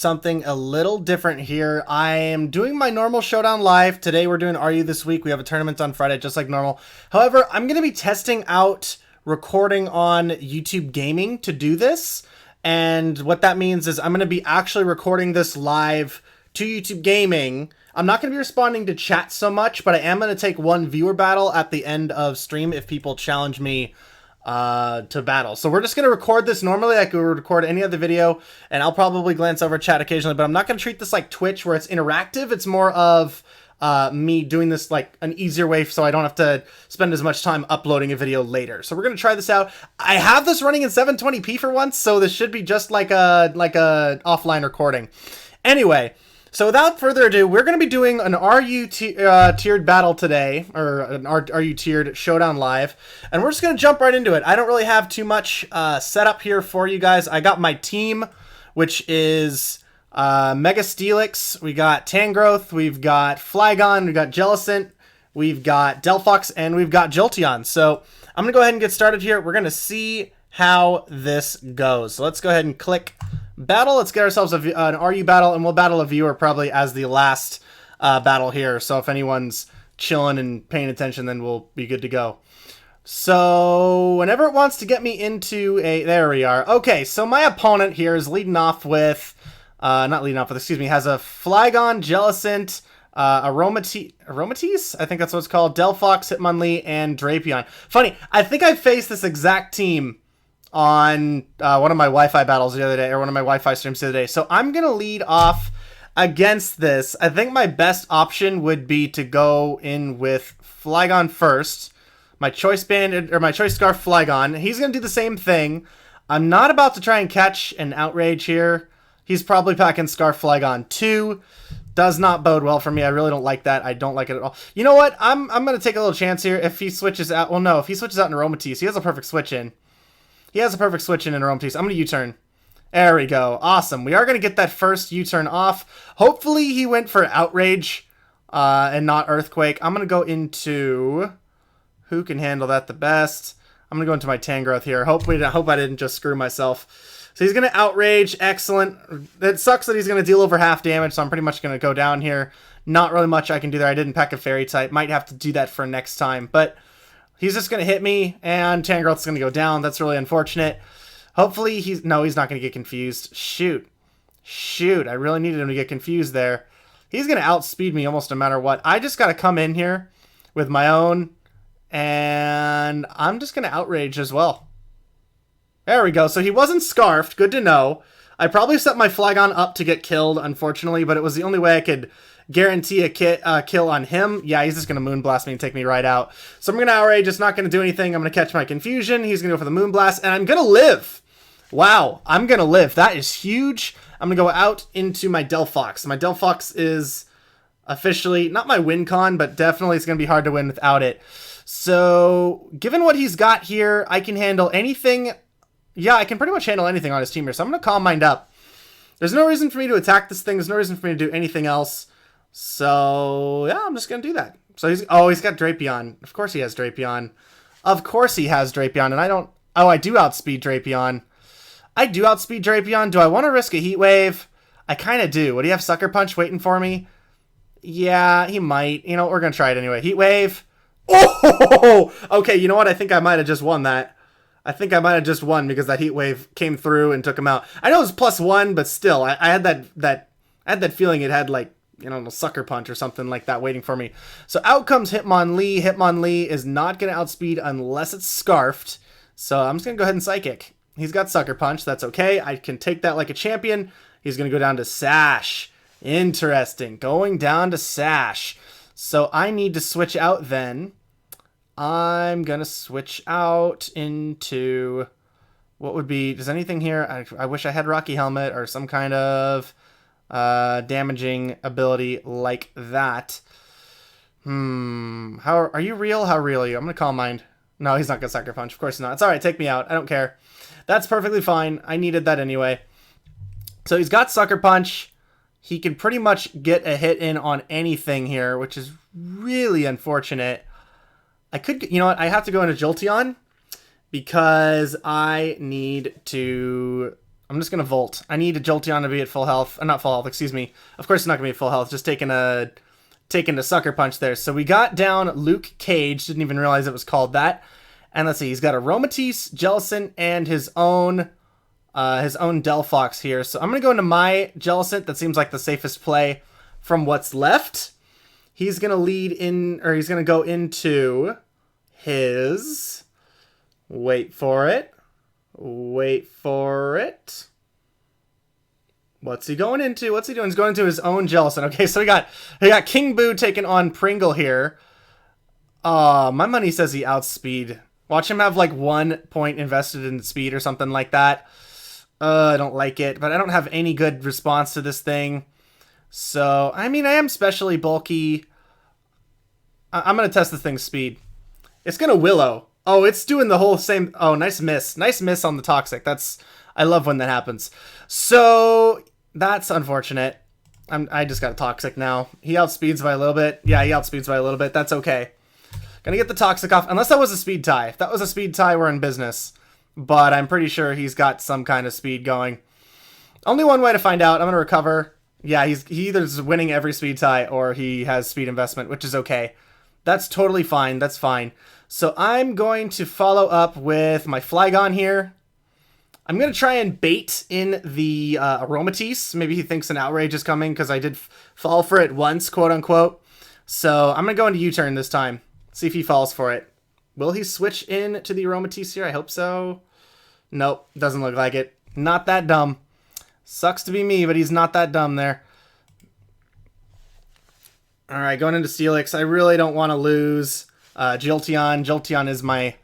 Something a little different here. I am doing my normal Showdown Live. Today we're doing Are You this week. We have a tournament on Friday, just like normal. However, I'm going to be testing out recording on YouTube Gaming to do this. And what that means is I'm going to be actually recording this live to YouTube Gaming. I'm not going to be responding to chat so much, but I am going to take one viewer battle at the end of stream if people challenge me to battle. So we're just going to record this normally like we would record any other video, and I'll probably glance over chat occasionally, but I'm not going to treat this like Twitch where it's interactive. It's more of me doing this like an easier way so I don't have to spend as much time uploading a video later. So we're going to try this out. I have this running in 720p for once, so this should be just like a offline recording. Anyway, so without further ado, we're going to be doing an RU tiered battle today, or an RU tiered Showdown Live, and we're just going to jump right into it. I don't really have too much set up here for you guys. I got my team, which is Mega Steelix, we got Tangrowth, we've got Flygon, we've got Jellicent, we've got Delphox, and we've got Jolteon. So I'm going to go ahead and get started here. We're going to see how this goes. So let's go ahead and click battle. Let's get ourselves an RU battle, and we'll battle a viewer probably as the last battle here. So if anyone's chilling and paying attention, then we'll be good to go. So whenever it wants to get me into a... There we are. Okay, so my opponent here is leading off with... not leading off with, excuse me, has a Flygon, Jellicent, Aromatisse? I think that's what it's called. Delphox, Hitmonlee, and Drapion. Funny, I think I faced this exact team on one of my Wi-Fi battles the other day, or one of my Wi-Fi streams the other day. So I'm going to lead off against this. I think my best option would be to go in with Flygon first. My choice band, or my choice scarf Flygon. He's going to do the same thing. I'm not about to try and catch an outrage here. He's probably packing scarf Flygon 2. Does not bode well for me. I really don't like that. I don't like it at all. You know what? I'm going to take a little chance here. If he switches out, well, no, if he switches out in Aromatisse, he has a perfect switch in. He has a perfect switch in Aromatisse. I'm going to U-turn. There we go. Awesome. We are going to get that first U-turn off. Hopefully he went for Outrage and not Earthquake. I'm going to go into... Who can handle that the best? I'm going to go into my Tangrowth here. Hope I didn't just screw myself. So he's going to Outrage. Excellent. It sucks that he's going to deal over half damage, so I'm pretty much going to go down here. Not really much I can do there. I didn't pack a Fairy type. Might have to do that for next time, but... He's just going to hit me, and Tangrowth's going to go down. That's really unfortunate. Hopefully he's... No, he's not going to get confused. Shoot. I really needed him to get confused there. He's going to outspeed me almost no matter what. I just got to come in here with my own, and I'm just going to Outrage as well. There we go. So he wasn't Scarfed. Good to know. I probably set my Flygon up to get killed, unfortunately, but it was the only way I could guarantee a kill on him. Yeah, he's just going to Moonblast me and take me right out. So I'm going to Outrage. It's not going to do anything. I'm going to catch my Confusion. He's going to go for the Moonblast, and I'm going to live. Wow, I'm going to live. That is huge. I'm going to go out into my Delphox. My Delphox is officially, not my win con, but definitely it's going to be hard to win without it. So, given what he's got here, I can handle anything. Yeah, I can pretty much handle anything on his team here. So I'm going to Calm Mind up. There's no reason for me to attack this thing. There's no reason for me to do anything else. So, yeah, I'm just going to do that. So, he's got Drapion. Of course he has Drapion. Of course he has Drapion, and I don't... Oh, I do outspeed Drapion. Do I want to risk a Heat Wave? I kind of do. Would he have Sucker Punch waiting for me? Yeah, he might. You know, we're going to try it anyway. Heat Wave. Oh! Okay, you know what? I think I might have just won that. I think I might have just won because that Heat Wave came through and took him out. I know it was +1, but still, I had that feeling it had, like, you know, a Sucker Punch or something like that waiting for me. So out comes Hitmonlee. Hitmonlee is not going to outspeed unless it's Scarfed. So I'm just going to go ahead and Psychic. He's got Sucker Punch. That's okay. I can take that like a champion. He's going to go down to Sash. Interesting. Going down to Sash. So I need to switch out then. I'm going to switch out into... What would be... Does anything here... I wish I had Rocky Helmet or some kind of... damaging ability like that. How are you real? How real are you? I'm gonna Calm Mind. No, he's not gonna Sucker Punch. Of course not. It's alright, take me out. I don't care. That's perfectly fine. I needed that anyway. So he's got Sucker Punch. He can pretty much get a hit in on anything here, which is really unfortunate. I could, you know what? I have to go into Jolteon because I need to I'm just gonna Volt. I need a Jolteon to be at full health. Not full health, excuse me. Of course it's not gonna be at full health, just taking a Sucker Punch there. So we got down Luke Cage, didn't even realize it was called that. And let's see, he's got a Aromatisse, Jellicent, and his own Delphox here. So I'm gonna go into my Jellicent. That seems like the safest play from what's left. He's gonna lead in, or he's gonna go into his, wait for it. What's he going into? What's he doing? He's going into his own Jellicent. Okay, so we got King Boo taking on Pringle here. My money says he outspeed. Watch him have like 1 point invested in speed or something like that. I don't like it, but I don't have any good response to this thing. So, I mean, I am specially bulky. I'm going to test the thing's speed. It's going to Willow. Oh, it's doing the whole same... Oh, nice miss. Nice miss on the Toxic. I love when that happens. So, that's unfortunate. I just got a Toxic now. He outspeeds by a little bit. Yeah, he outspeeds by a little bit. That's okay. Gonna get the Toxic off. Unless that was a speed tie. If that was a speed tie, we're in business. But I'm pretty sure he's got some kind of speed going. Only one way to find out. I'm gonna recover. Yeah, he either is winning every speed tie or he has speed investment, which is okay. That's totally fine. That's fine. So I'm going to follow up with my Flygon here. I'm going to try and bait in the Aromatisse. Maybe he thinks an Outrage is coming because I did fall for it once, quote unquote. So I'm going to go into U-turn this time. See if he falls for it. Will he switch in to the Aromatisse here? I hope so. Nope, doesn't look like it. Not that dumb. Sucks to be me, but he's not that dumb there. Alright, going into Steelix. I really don't want to lose Jolteon. Jolteon is my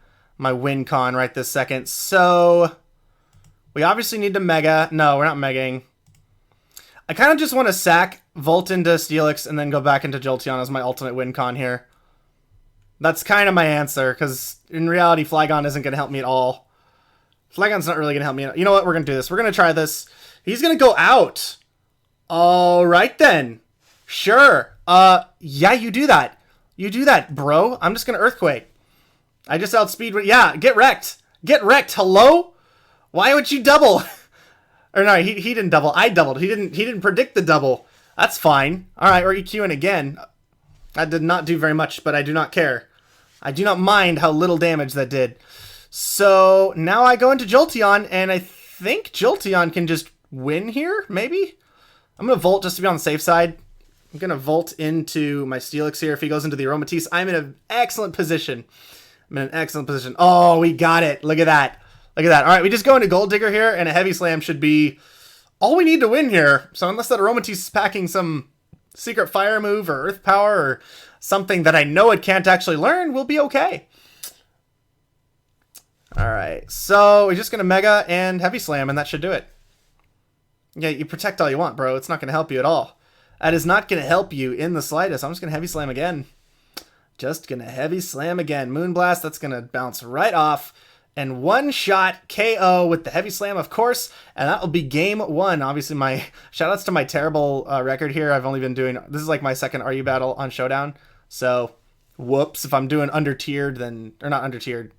win con right this second. So, we obviously need to Mega. No, we're not Megaing. I kind of just want to sack, Volt into Steelix, and then go back into Jolteon as my ultimate win con here. That's kind of my answer, because in reality, Flygon isn't going to help me at all. Flygon's not really going to help me. You know what? We're going to do this. We're going to try this. He's going to go out. All right, then. Sure. Yeah, you do that. You do that, bro. I'm just going to Earthquake. I just outspeed. Yeah, get wrecked. Get wrecked. Hello? Why would you double? Or no, he didn't double. I doubled. He didn't predict the double. That's fine. All right, we're EQing again. That did not do very much, but I do not care. I do not mind how little damage that did. So now I go into Jolteon, and I think Jolteon can just win here, maybe? I'm going to Volt just to be on the safe side. I'm going to Volt into my Steelix here. If he goes into the Aromatisse, I'm in an excellent position. I'm in an excellent position. Oh, we got it. Look at that. Look at that. All right, we just go into Gold Digger here, and a Heavy Slam should be all we need to win here. So unless that Aromatisse is packing some secret fire move or earth power or something that I know it can't actually learn, we'll be okay. All right, so we're just going to Mega and Heavy Slam, and that should do it. Yeah, you protect all you want, bro. It's not going to help you at all. That is not going to help you in the slightest. I'm just going to Heavy Slam again. Just going to Heavy Slam again. Moonblast, that's going to bounce right off. And one shot KO with the Heavy Slam, of course. And that will be game one. Obviously, my shoutouts to my terrible record here. I've only been doing... This is like my second RU battle on Showdown. So, whoops. If I'm doing under-tiered, then... Or not under-tiered.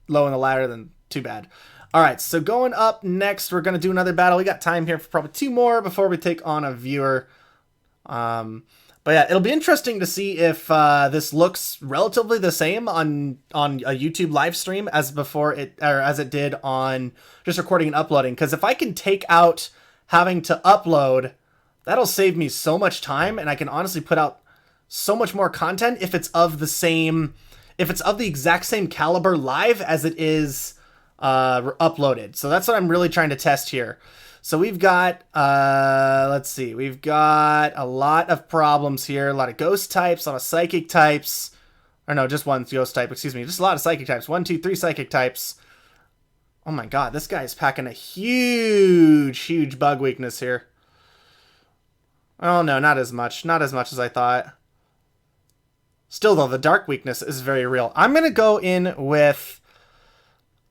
Low in the ladder, then too bad. Alright, so going up next, we're going to do another battle. We got time here for probably 2 more before we take on a viewer. But yeah, it'll be interesting to see if this looks relatively the same on a YouTube live stream as before it, or as it did on just recording and uploading. Because if I can take out having to upload, that'll save me so much time, and I can honestly put out so much more content if it's of the same, if it's of the exact same caliber live as it is uploaded. So that's what I'm really trying to test here. So we've got, let's see, we've got a lot of problems here. A lot of ghost types, a lot of psychic types. Or no, just one ghost type, excuse me. Just a lot of psychic types. 1, 2, 3 psychic types. Oh my god, this guy's packing a huge bug weakness here. Oh no, not as much. Not as much as I thought. Still though, the dark weakness is very real. I'm going to go in with...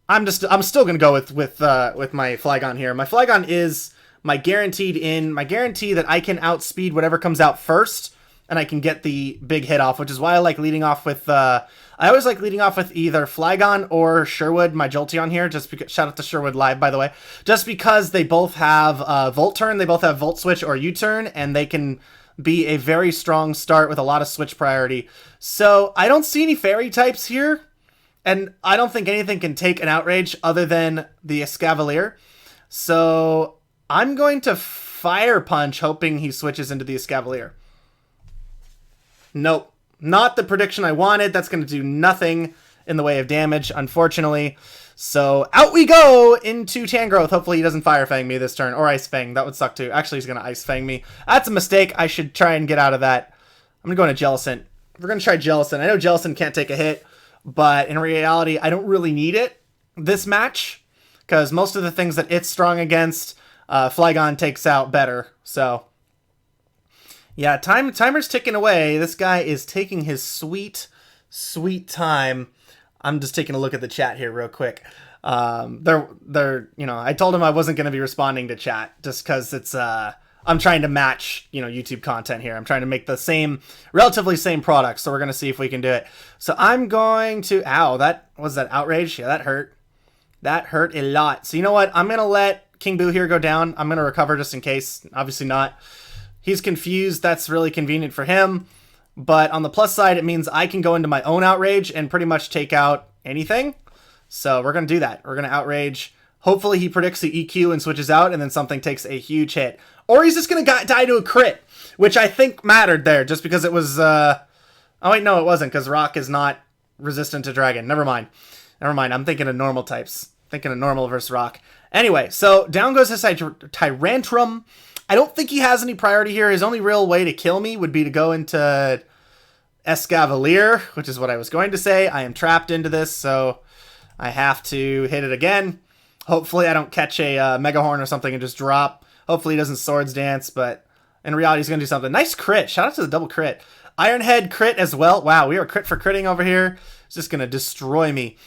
I'm still gonna go with my Flygon here. My Flygon is my guaranteed in, my guarantee that I can outspeed whatever comes out first, and I can get the big hit off, which is why I like leading off with, I always like leading off with either Flygon or Sherwood, my Jolteon here, just because, shout out to Sherwood Live, by the way, just because they both have Volt Turn, they both have Volt Switch or U-Turn, and they can be a very strong start with a lot of switch priority. So I don't see any fairy types here, and I don't think anything can take an Outrage other than the Escavalier. So I'm going to Fire Punch, hoping he switches into the Escavalier. Nope. Not the prediction I wanted. That's going to do nothing in the way of damage, unfortunately. So out we go into Tangrowth. Hopefully he doesn't Fire Fang me this turn. Or Ice Fang. That would suck too. Actually, he's going to Ice Fang me. That's a mistake. I should try and get out of that. I'm going to go into Jellicent. We're going to try Jellicent. I know Jellicent can't take a hit, but in reality, I don't really need it this match, because most of the things that it's strong against, Flygon takes out better. So yeah, timer's ticking away. This guy is taking his sweet, sweet time. I'm just taking a look at the chat here real quick. I told him I wasn't going to be responding to chat just because it's, I'm trying to match, YouTube content here. I'm trying to make the relatively same product. So we're going to see if we can do it. So I'm going to, was that Outrage? Yeah, that hurt. That hurt a lot. So you know what? I'm going to let King Boo here go down. I'm going to recover just in case. Obviously not. He's confused. That's really convenient for him. But on the plus side, it means I can go into my own Outrage and pretty much take out anything. So we're going to do that. We're going to Outrage. Hopefully he predicts the EQ and switches out, and then something takes a huge hit. Or he's just going to die to a crit, which I think mattered there, just because it was... Oh, wait, no, it wasn't, because Rock is not resistant to Dragon. Never mind. I'm thinking of normal types. Thinking of normal versus Rock. Anyway, so down goes his Tyrantrum. I don't think he has any priority here. His only real way to kill me would be to go into Escavalier, which is what I was going to say. I am trapped into this, so I have to hit it again. Hopefully I don't catch a Mega Horn or something and just drop. Hopefully he doesn't Swords Dance, but in reality he's going to do something. Nice crit. Shout out to the double crit. Iron Head crit as well. Wow, we are crit for critting over here. It's just going to destroy me.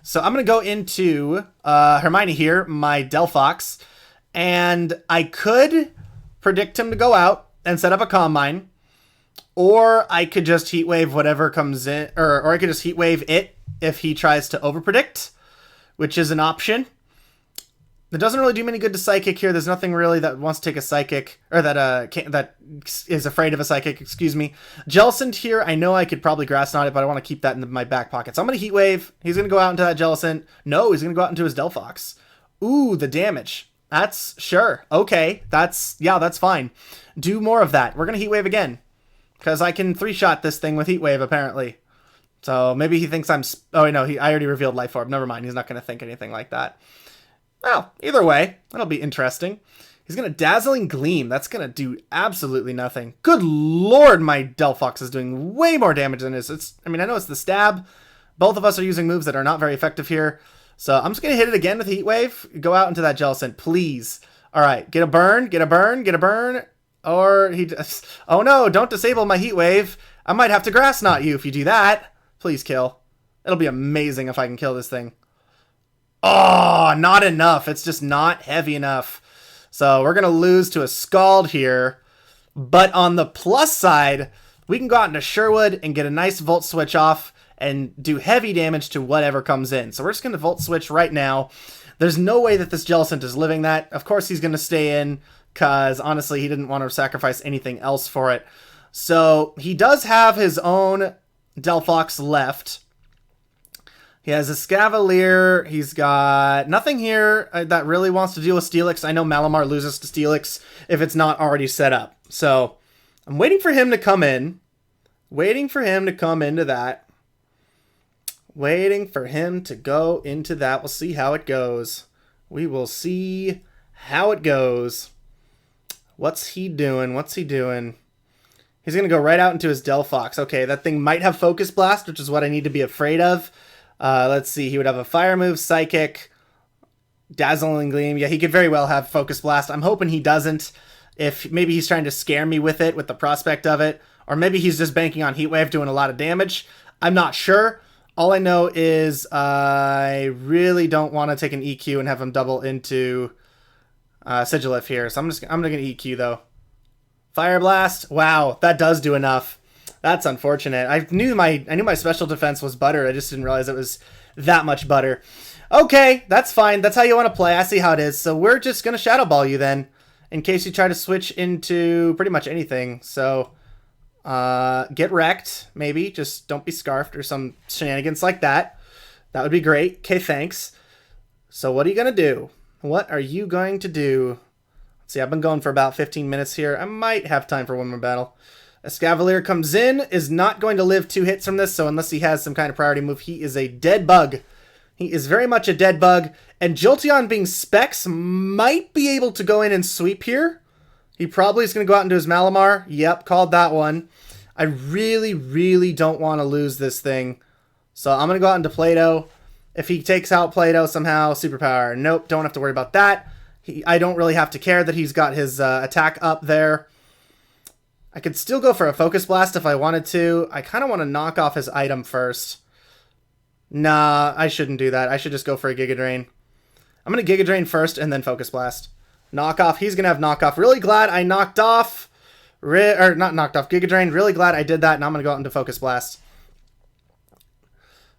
So I'm going to go into Hermione here, my Delphox, and I could predict him to go out and set up a Calm Mind, or I could just Heat Wave whatever comes in, or I could just Heat Wave it if he tries to overpredict, which is an option. It doesn't really do me any good to Psychic here. There's nothing really that wants to take a Psychic, or that is afraid of a Psychic, excuse me. Jellicent here, I know I could probably Grass Knot it, but I want to keep that in my back pocket. So I'm going to Heat Wave. He's going to go out into that Jellicent. No, he's going to go out into his Delphox. Ooh, the damage. That's, sure. Okay, that's fine. Do more of that. We're going to Heat Wave again, because I can 3-shot this thing with Heat Wave, apparently. So maybe he thinks I'm... Oh, no, I already revealed Life Orb. Never mind, he's not going to think anything like that. Well, either way, that'll be interesting. He's going to Dazzling Gleam. That's going to do absolutely nothing. Good lord, my Delphox is doing way more damage than this. I know it's the stab. Both of us are using moves that are not very effective here. So I'm just going to hit it again with Heat Wave. Go out into that Jellicent, please. All right, get a burn, get a burn, get a burn. Or he just... Oh no, don't disable my Heat Wave. I might have to Grass Knot you if you do that. Please kill. It'll be amazing if I can kill this thing. Oh, not enough. It's just not heavy enough. So we're going to lose to a Scald here. But on the plus side, we can go out into Sherwood and get a nice Volt Switch off and do heavy damage to whatever comes in. So we're just going to Volt Switch right now. There's no way that this Jellicent is living that. Of course he's going to stay in, because honestly he didn't want to sacrifice anything else for it. So he does have his own Delphox left. He has a Escavalier. He's got nothing here that really wants to deal with Steelix. I know Malamar loses to Steelix if it's not already set up. So I'm waiting for him to come in. Waiting for him to come into that. Waiting for him to go into that. We'll see how it goes. We will see how it goes. What's he doing? What's he doing? He's going to go right out into his Delphox. Okay, that thing might have Focus Blast, which is what I need to be afraid of. Let's see. He would have a Fire move, Psychic, Dazzling Gleam. Yeah, he could very well have Focus Blast. I'm hoping he doesn't. If maybe he's trying to scare me with it, with the prospect of it. Or maybe he's just banking on Heat Wave, doing a lot of damage. I'm not sure. All I know is I really don't want to take an EQ and have him double into Sigilif here. So I'm going to EQ, though. Fire Blast. Wow, that does do enough. That's unfortunate. I knew my special defense was butter. I just didn't realize it was that much butter. Okay, that's fine. That's how you want to play. I see how it is. So we're just going to Shadow Ball you then, in case you try to switch into pretty much anything. So get wrecked, maybe. Just don't be scarfed or some shenanigans like that. That would be great. Okay, thanks. So what are you going to do? What are you going to do? Let's see, I've been going for about 15 minutes here. I might have time for one more battle. Escavalier comes in, is not going to live 2 hits from this, so unless he has some kind of priority move, he is a dead bug. He is very much a dead bug, and Jolteon being Specs might be able to go in and sweep here. He probably is going to go out into his Malamar. Yep, called that one. I really, really don't want to lose this thing, so I'm going to go out into Play-Doh. If he takes out Play-Doh somehow, Superpower. Nope, don't have to worry about that. I don't really have to care that he's got his attack up there. I could still go for a Focus Blast if I wanted to. I kind of want to knock off his item first. Nah, I shouldn't do that. I should just go for a Giga Drain. I'm going to Giga Drain first and then Focus Blast. Knock off. He's going to have knock off. Really glad I knocked off. Or not knocked off. Giga Drain. Really glad I did that. And I'm going to go out into Focus Blast.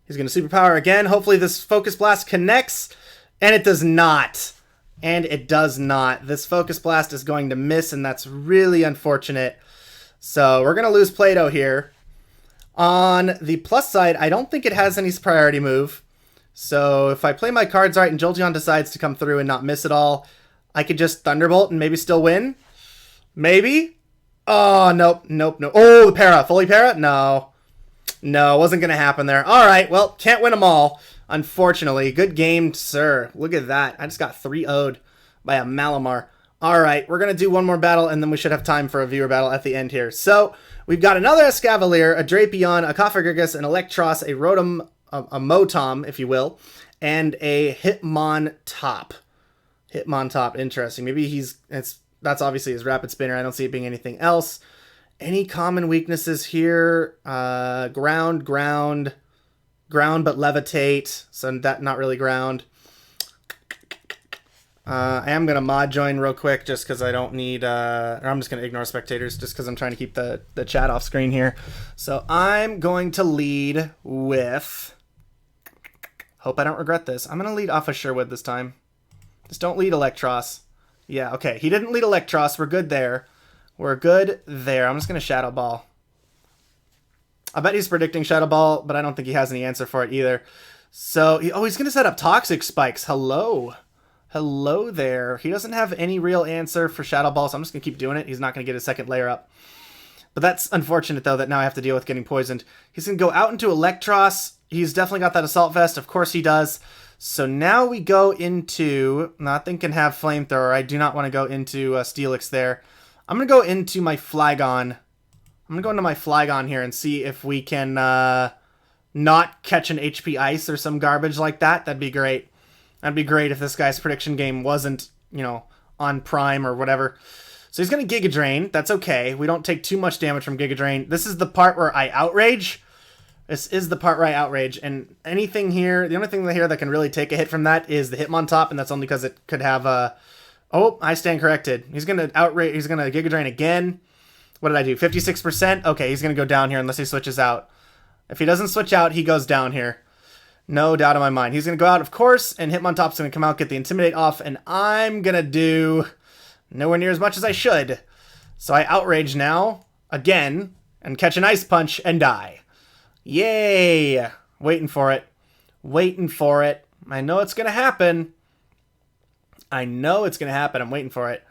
He's going to Superpower again. Hopefully this Focus Blast connects. And it does not. And it does not. This Focus Blast is going to miss, and that's really unfortunate. So we're going to lose Play-Doh here. On the plus side, I don't think it has any priority move. So if I play my cards right and Jolteon decides to come through and not miss it all, I could just Thunderbolt and maybe still win. Maybe. Oh, nope, nope, no. Oh, the para. Fully para? No. No, it wasn't going to happen there. All right, well, can't win them all, unfortunately. Good game, sir. Look at that. I just got 3-0'd by a Malamar. All right, we're going to do one more battle, and then we should have time for a viewer battle at the end here. So we've got another Escavalier, a Drapion, a Cofagrigus, an Electros, a Rotom, a Motom, if you will, and a Hitmontop. Hitmontop, interesting. Maybe that's obviously his Rapid Spinner. I don't see it being anything else. Any common weaknesses here? Ground, but levitate. So that not really ground. I am going to mod join real quick just because I don't need... or I'm just going to ignore spectators just because I'm trying to keep the chat off screen here. So I'm going to lead with... Hope I don't regret this. I'm going to lead off of Sherwood this time. Just don't lead Electros. Yeah, okay. He didn't lead Electros. We're good there. We're good there. I'm just going to Shadow Ball. I bet he's predicting Shadow Ball, but I don't think he has any answer for it either. So, he's going to set up Toxic Spikes. Hello. Hello there. He doesn't have any real answer for Shadow Ball, so I'm just going to keep doing it. He's not going to get a second layer up. But that's unfortunate, though, that now I have to deal with getting poisoned. He's going to go out into Electros. He's definitely got that Assault Vest. Of course he does. So now we go into... Nothing can have Flamethrower. I do not want to go into Steelix there. I'm going to go into my Flygon. I'm going to go into my Flygon here and see if we can not catch an HP Ice or some garbage like that. That'd be great. That'd be great if this guy's prediction game wasn't, on Prime or whatever. So he's going to Giga Drain. That's okay. We don't take too much damage from Giga Drain. This is the part where I Outrage. This is the part where I Outrage. And anything here, the only thing here that can really take a hit from that is the Hitmontop, and that's only because it could have a... Oh, I stand corrected. He's going to Outrage. He's going to Giga Drain again. What did I do? 56%? Okay, he's going to go down here unless he switches out. If he doesn't switch out, he goes down here. No doubt in my mind. He's going to go out, of course, and Hitmontop's going to come out, get the Intimidate off, and I'm going to do nowhere near as much as I should. So I Outrage now, again, and catch an Ice Punch and die. Yay! Waiting for it. Waiting for it. I know it's going to happen. I know it's going to happen. I'm waiting for it.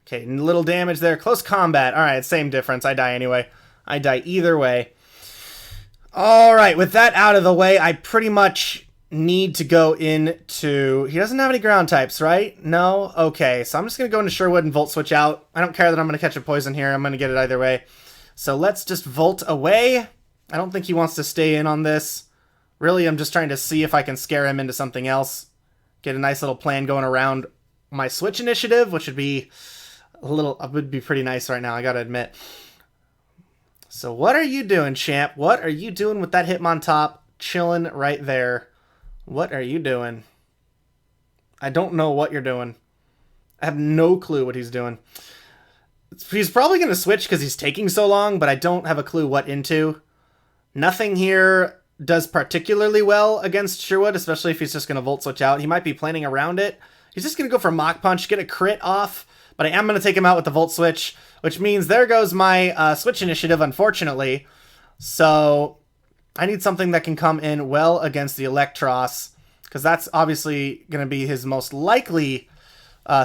Okay, little damage there. Close combat. All right, same difference. I die anyway. I die either way. All right, with that out of the way, I pretty much need to go into... He doesn't have any ground types, right? No? Okay, so I'm just going to go into Sherwood and Volt Switch out. I don't care that I'm going to catch a poison here. I'm going to get it either way. So let's just Volt away. I don't think he wants to stay in on this. Really, I'm just trying to see if I can scare him into something else. Get a nice little plan going around my Switch initiative, which would be would be pretty nice right now, I gotta admit. So what are you doing, champ? What are you doing with that Hitmontop chilling right there? What are you doing? I don't know what you're doing. I have no clue what he's doing. He's probably going to switch because he's taking so long, but I don't have a clue what into. Nothing here does particularly well against Sherwood, especially if he's just going to Volt Switch out. He might be planning around it. He's just going to go for Mach Punch, get a crit off, but I am going to take him out with the Volt Switch, which means there goes my Switch initiative, unfortunately. So I need something that can come in well against the Electros, because that's obviously going to be his most likely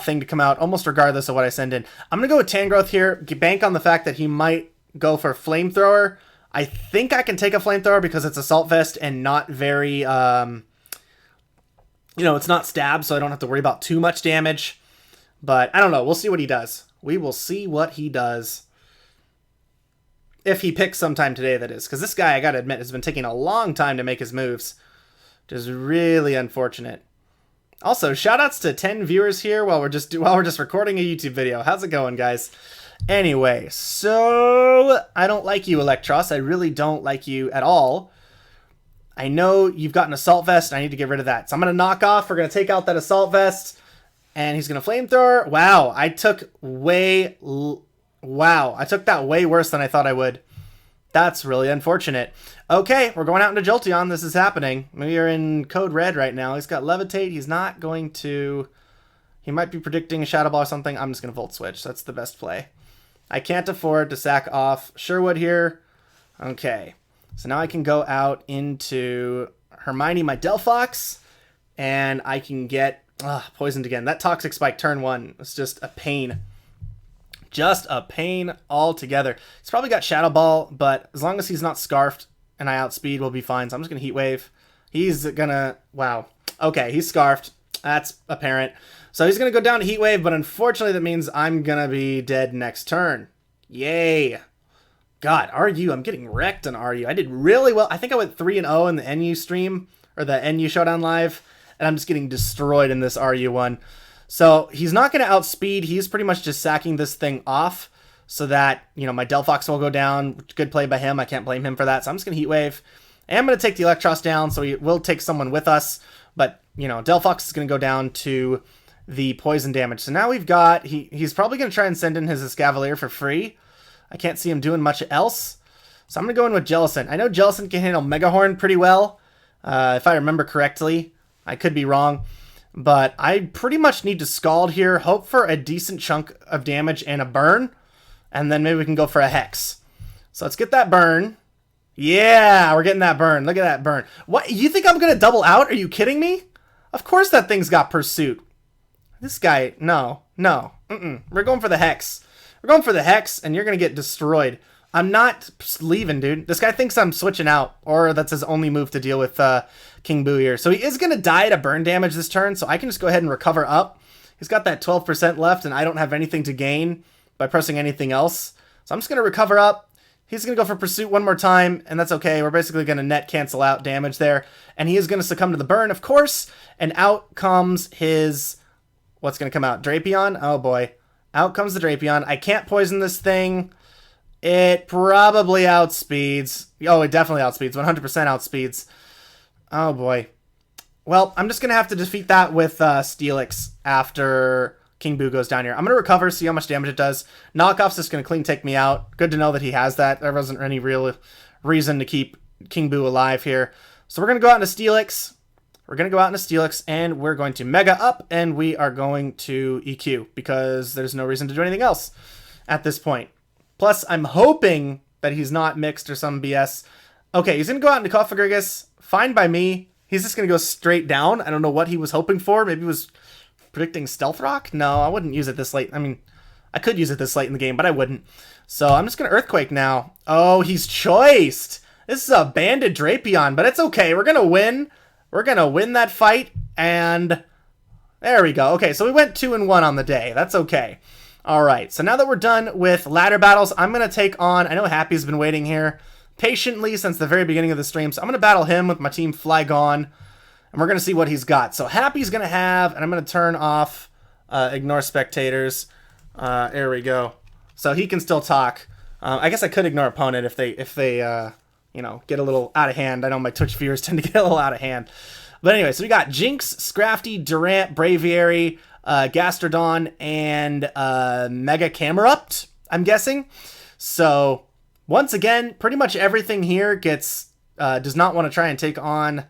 thing to come out, almost regardless of what I send in. I'm going to go with Tangrowth here, bank on the fact that he might go for Flamethrower. I think I can take a Flamethrower because it's Assault Vest and not very, it's not stab, so I don't have to worry about too much damage. But I don't know. We'll see what he does. We will see what he does. If he picks sometime today, that is. Because this guy, I gotta admit, has been taking a long time to make his moves. Which is really unfortunate. Also, shoutouts to 10 viewers here while we're just recording a YouTube video. How's it going, guys? Anyway, so I don't like you, Electros. I really don't like you at all. I know you've got an Assault Vest, and I need to get rid of that. So I'm going to knock off. We're going to take out that Assault Vest, and he's going to Flamethrower. Wow, I took that way worse than I thought I would. That's really unfortunate. Okay, we're going out into Jolteon. This is happening. We are in code red right now. He's got Levitate. He's not going to... He might be predicting a Shadow Ball or something. I'm just going to Volt Switch. That's the best play. I can't afford to sack off Sherwood here. Okay. So now I can go out into Hermione, my Delphox, and I can get poisoned again. That Toxic Spike turn 1 was just a pain. Just a pain altogether. He's probably got Shadow Ball, but as long as he's not Scarfed and I outspeed, we'll be fine. So I'm just going to Heat Wave. He's going to... Wow. Okay, he's Scarfed. That's apparent. So he's going to go down to Heat Wave, but unfortunately that means I'm going to be dead next turn. Yay. God, RU, I'm getting wrecked on RU. I did really well. I think I went 3-0 in the NU stream, or the NU Showdown Live, and I'm just getting destroyed in this RU one. So he's not going to outspeed. He's pretty much just sacking this thing off so that, my Delphox will go down. Good play by him. I can't blame him for that. So I'm just going to Heat Wave. And I'm going to take the Electros down, so we will take someone with us. But, Delphox is going to go down to the poison damage. So now we've got... He's probably going to try and send in his Escavalier for free. I can't see him doing much else. So I'm going to go in with Jellicent. I know Jellicent can handle Mega Horn pretty well, if I remember correctly. I could be wrong. But I pretty much need to Scald here, hope for a decent chunk of damage and a burn, and then maybe we can go for a Hex. So let's get that burn. Yeah, we're getting that burn. Look at that burn. What? You think I'm going to double out? Are you kidding me? Of course that thing's got Pursuit. This guy, no. We're going for the Hex. We're going for the Hex, and you're going to get destroyed. I'm not leaving, dude. This guy thinks I'm switching out, or that's his only move to deal with King Boo here. So he is going to die to burn damage this turn, so I can just go ahead and recover up. He's got that 12% left, and I don't have anything to gain by pressing anything else. So I'm just going to recover up. He's going to go for Pursuit one more time, and that's okay. We're basically going to net cancel out damage there. And he is going to succumb to the burn, of course. And out comes his... What's going to come out? Drapion? Oh, boy. Out comes the Drapion. I can't poison this thing. It probably outspeeds. Oh, it definitely outspeeds. 100% outspeeds. Oh, boy. Well, I'm just going to have to defeat that with Steelix after King Boo goes down here. I'm going to recover, see how much damage it does. Knockoff's just going to clean take me out. Good to know that he has that. There wasn't any real reason to keep King Boo alive here. So we're going to go out into Steelix. And we're going to Mega up, and we are going to EQ, because there's no reason to do anything else at this point. Plus, I'm hoping that he's not mixed or some BS. Okay, he's going to go out into Cofagrigus. Fine by me. He's just going to go straight down. I don't know what he was hoping for. Maybe he was predicting Stealth Rock? No, I wouldn't use it this late. I mean, I could use it this late in the game, but I wouldn't. So I'm just going to Earthquake now. Oh, he's choiced. This is a banded Drapion, but it's okay. We're going to win. We're going to win that fight, and there we go. Okay, so we went 2-1 on the day. That's okay. All right, so now that we're done with ladder battles, I'm going to take on... I know Happy's been waiting here patiently since the very beginning of the stream, so I'm going to battle him with my team Flygon, and we're going to see what he's got. So Happy's going to have... And I'm going to turn off Ignore Spectators. There we go. So he can still talk. I guess I could ignore opponent if they get a little out of hand. I know my Twitch viewers tend to get a little out of hand. But anyway, so we got Jinx, Scrafty, Durant, Braviary, Gastrodon, and Mega Camerupt. I'm guessing. So, once again, pretty much everything here gets does not want to try and take on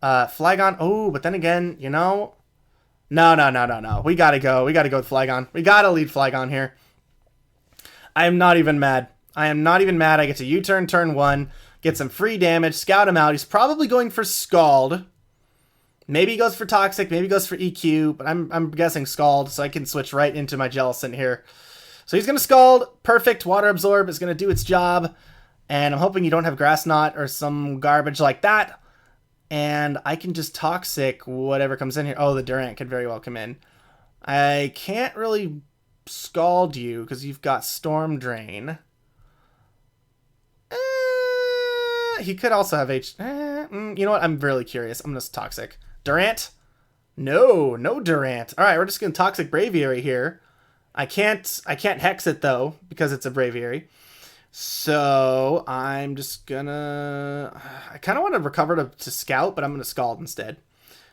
Flygon. Oh, but then again, you know... No. We gotta go. We gotta go with Flygon. We gotta lead Flygon here. I am not even mad. I get to U-turn turn 1, get some free damage, scout him out. He's probably going for Scald. Maybe he goes for Toxic, maybe he goes for EQ, but I'm guessing Scald, so I can switch right into my Jellicent here. So he's going to Scald. Perfect. Water Absorb is going to do its job. And I'm hoping you don't have Grass Knot or some garbage like that. And I can just Toxic whatever comes in here. Oh, the Durant could very well come in. I can't really Scald you because you've got Storm Drain. He could also have you know what? I'm really curious. I'm going to Toxic. Durant? No Durant. All right, we're just going to Toxic Braviary here. I can't Hex it, though, because it's a Braviary. So I'm just gonna... I kind of want to recover to Scout, but I'm going to Scald instead.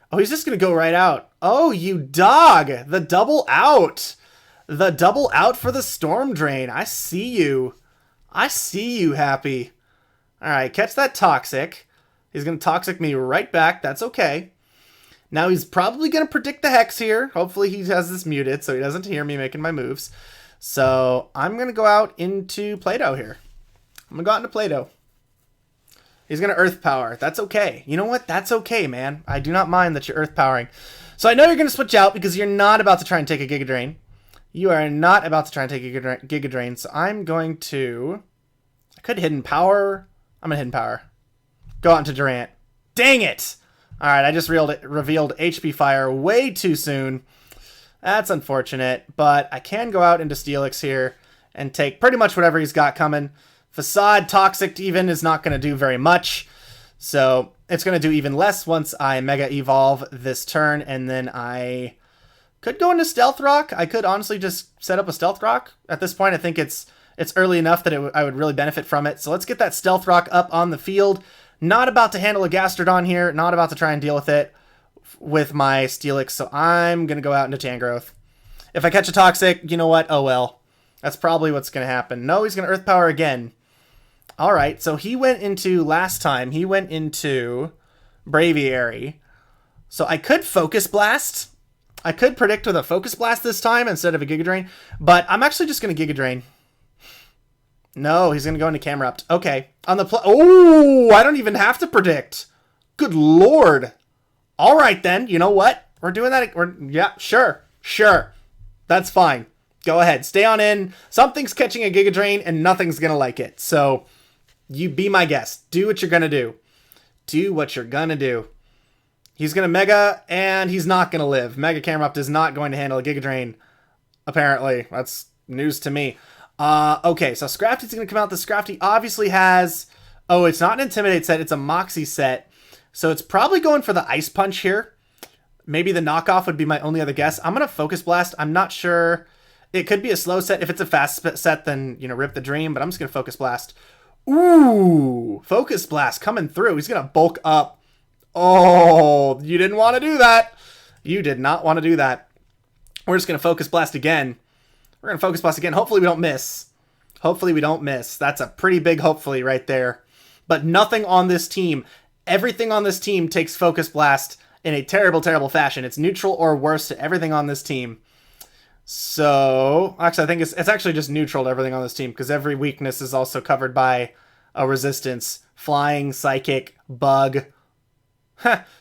Oh, he's just going to go right out. Oh, you dog! The double out! The double out for the Storm Drain. I see you. I see you, Happy. All right, catch that Toxic. He's going to Toxic me right back. That's okay. Now he's probably going to predict the Hex here. Hopefully he has this muted so he doesn't hear me making my moves. So I'm going to go out into Play-Doh here. I'm going to go out into Play-Doh. He's going to Earth Power. That's okay. You know what? That's okay, man. I do not mind that you're Earth Powering. So I know you're going to switch out because you're not about to try and take a Giga Drain. You are not about to try and take a Giga Drain. So I'm going to... I could Hidden Power. I'm going to Hidden Power. Go out into Durant. Dang it! Alright, I just revealed HP Fire way too soon. That's unfortunate, but I can go out into Steelix here and take pretty much whatever he's got coming. Facade Toxic even is not going to do very much, so it's going to do even less once I Mega Evolve this turn, and then I could go into Stealth Rock. I could honestly just set up a Stealth Rock. At this point, I think it's early enough that I would really benefit from it. So let's get that Stealth Rock up on the field. Not about to handle a Gastrodon here. Not about to try and deal with it with my Steelix. So I'm going to go out into Tangrowth. If I catch a Toxic, you know what? Oh well. That's probably what's going to happen. No, he's going to Earth Power again. Alright, so he went into, last time, he went into Braviary. So I could Focus Blast. I could predict with a Focus Blast this time instead of a Giga Drain. But I'm actually just going to Giga Drain. No, he's going to go into Camerupt. Okay. On the oh, I don't even have to predict. Good lord. All right, then. You know what? We're doing that. Yeah, sure. That's fine. Go ahead. Stay on in. Something's catching a Giga Drain, and nothing's going to like it. So, you be my guest. Do what you're going to do. Do what you're going to do. He's going to Mega, and he's not going to live. Mega Camerupt is not going to handle a Giga Drain, apparently. That's news to me. Okay, so Scrafty's going to come out. The Scrafty obviously has... Oh, it's not an Intimidate set. It's a Moxie set. So it's probably going for the Ice Punch here. Maybe the knockoff would be my only other guess. I'm going to Focus Blast. I'm not sure. It could be a slow set. If it's a fast set, then, you know, rip the dream. But I'm just going to Focus Blast. Ooh, Focus Blast coming through. He's going to bulk up. Oh, you didn't want to do that. You did not want to do that. We're just going to Focus Blast again. We're going to Focus Blast again. Hopefully we don't miss. Hopefully we don't miss. That's a pretty big hopefully right there. But nothing on this team, everything on this team takes Focus Blast in a terrible, terrible fashion. It's neutral or worse to everything on this team. So, actually I think it's actually just neutral to everything on this team because every weakness is also covered by a resistance. Flying, Psychic, Bug.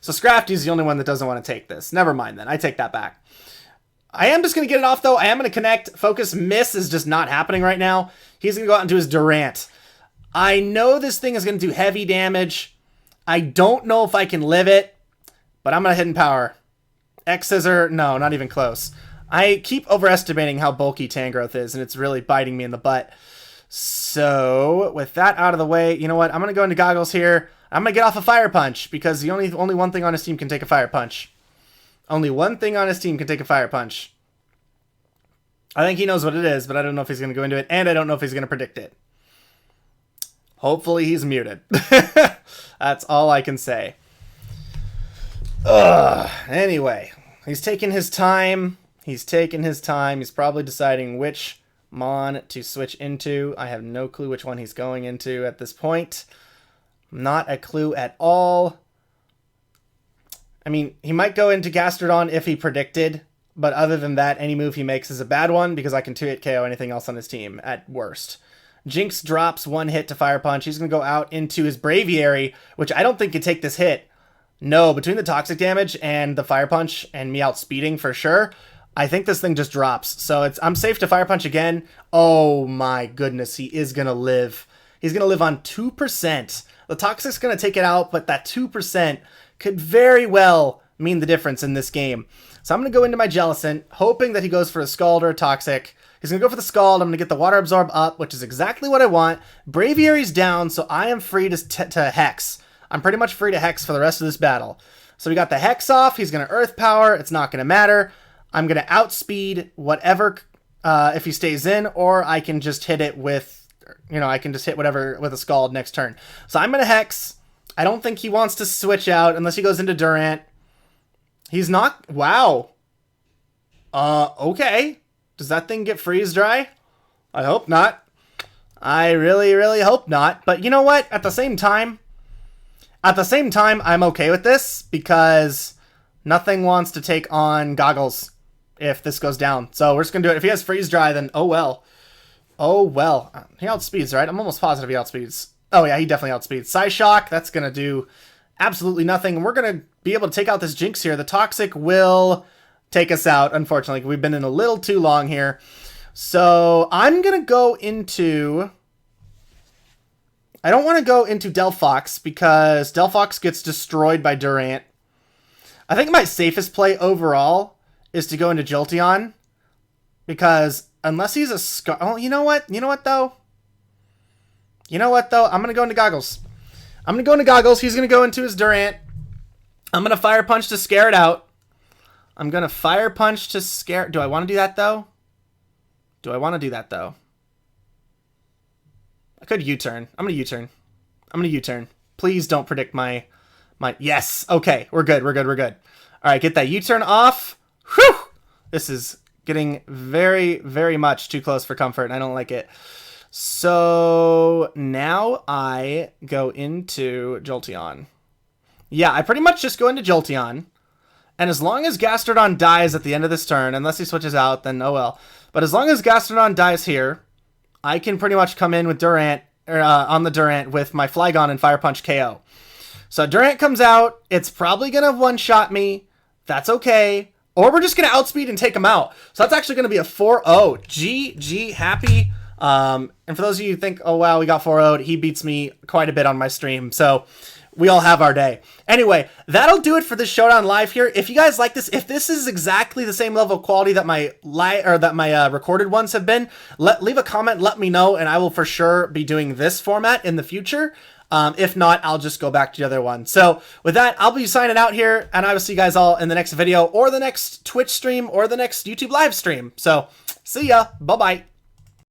So Scrafty's the only one that doesn't want to take this. Never mind then. I take that back. I am just going to get it off, though. I am going to connect. Focus Miss is just not happening right now. He's going to go out into his Durant. I know this thing is going to do heavy damage. I don't know if I can live it, but I'm going to Hidden Power. X-Scissor, no, not even close. I keep overestimating how bulky Tangrowth is, and it's really biting me in the butt. So, with that out of the way, you know what? I'm going to go into Goggles here. I'm going to get off a Fire Punch, because the only one thing on his team can take a Fire Punch. Only one thing on his team can take a Fire Punch. I think he knows what it is, but I don't know if he's going to go into it, and I don't know if he's going to predict it. Hopefully he's muted. That's all I can say. Anyway, he's taking his time. He's probably deciding which Mon to switch into. I have no clue which one he's going into at this point. Not a clue at all. I mean, he might go into Gastrodon if he predicted, but other than that, any move he makes is a bad one because I can 2-hit KO anything else on his team at worst. Jinx drops 1 hit to Fire Punch. He's going to go out into his Braviary, which I don't think could take this hit. No, between the toxic damage and the Fire Punch and me outspeeding for sure, I think this thing just drops. So I'm safe to Fire Punch again. Oh my goodness, he is going to live. He's going to live on 2%. The toxic's going to take it out, but that 2% could very well mean the difference in this game. So I'm going to go into my Jellicent, hoping that he goes for a Scald or a Toxic. He's going to go for the Scald. I'm going to get the Water Absorb up, which is exactly what I want. Braviary's down, so I am free to Hex. I'm pretty much free to Hex for the rest of this battle. So we got the Hex off. He's going to Earth Power. It's not going to matter. I'm going to outspeed whatever if he stays in, or I can just hit it with, I can just hit whatever with a Scald next turn. So I'm going to Hex. I don't think he wants to switch out unless he goes into Durant. He's not... Wow. Okay. Does that thing get freeze dry? I hope not. I really, really hope not. But you know what? At the same time, I'm okay with this because nothing wants to take on Goggles if this goes down. So we're just going to do it. If he has freeze dry, then oh well. Oh well. He outspeeds, right? I'm almost positive he outspeeds. Oh yeah, he definitely outspeeds. Psyshock, that's going to do absolutely nothing. And we're going to be able to take out this Jinx here. The Toxic will take us out, unfortunately. We've been in a little too long here. So I'm going to go into... I don't want to go into Delphox because Delphox gets destroyed by Durant. I think my safest play overall is to go into Jolteon because unless he's a... Oh, you know what? You know what, though? I'm going to go into Goggles. He's going to go into his Durant. I'm going to Fire Punch to scare it out. Do I want to do that, though? I could U-turn. I'm going to U-turn. Please don't predict my... Yes! Okay, we're good. All right, get that U-turn off. Whew! This is getting very, very much too close for comfort, and I don't like it. So now I go into Jolteon. Yeah, I pretty much just go into Jolteon. And as long as Gastrodon dies at the end of this turn, unless he switches out, then oh well. But as long as Gastrodon dies here, I can pretty much come in with Durant, on the Durant with my Flygon and Fire Punch KO. So Durant comes out. It's probably going to one-shot me. That's okay. Or we're just going to outspeed and take him out. So that's actually going to be a 4-0. GG, happy. And for those of you who think, oh wow, we got 4-0'd, he beats me quite a bit on my stream. So we all have our day. Anyway, that'll do it for this Showdown Live here. If you guys like this, if this is exactly the same level of quality that my recorded ones have been, leave a comment, let me know, and I will for sure be doing this format in the future. If not, I'll just go back to the other one. So with that, I'll be signing out here, and I will see you guys all in the next video, or the next Twitch stream, or the next YouTube live stream. So see ya. Bye-bye.